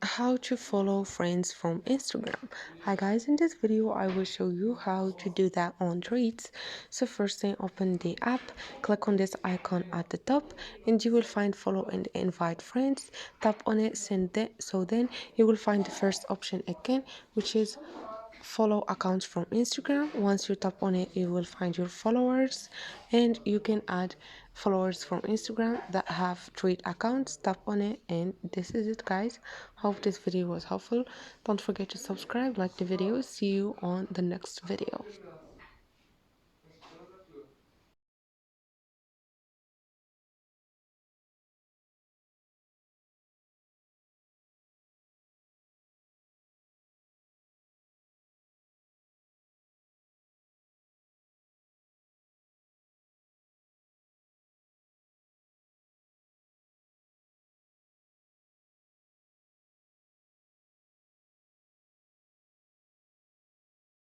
How to follow friends from Instagram. Hi guys, in this video I will show you how to do that on Threads. So first thing, open the app, click on this icon at the top and you will find follow and invite friends. Tap on it, send it. So then you will find the first option again, which is follow accounts from Instagram. Once you tap on it, you will find your followers and you can add followers from Instagram that have tweet accounts. Tap on it and this is it, guys. Hope this video was helpful. Don't forget to subscribe, like the video. See you on the next video.